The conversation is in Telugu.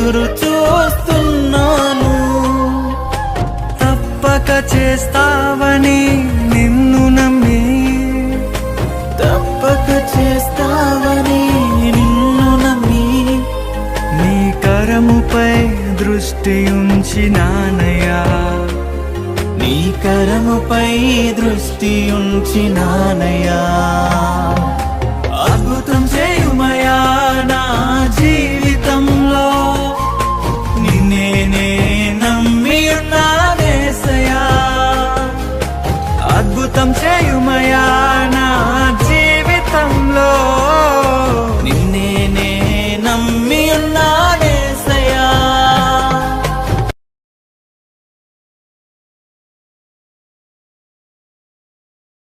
ఎదురు చూస్తున్నాను. తప్పక చేస్తావని నిన్ను నమ్మి, తప్పక చేస్తావని నిన్ను నమ్మి, నీ కరముపై దృష్టి ఉంచినానయ్యా, నీ కరముపై దృష్టి ఉంచినానయ్యా. అద్భుతం చేయుమయా నా జీవితంలో, నిన్నే నమ్మి ఉన్నానేసయ్యా. అద్భుతం చేయుమయా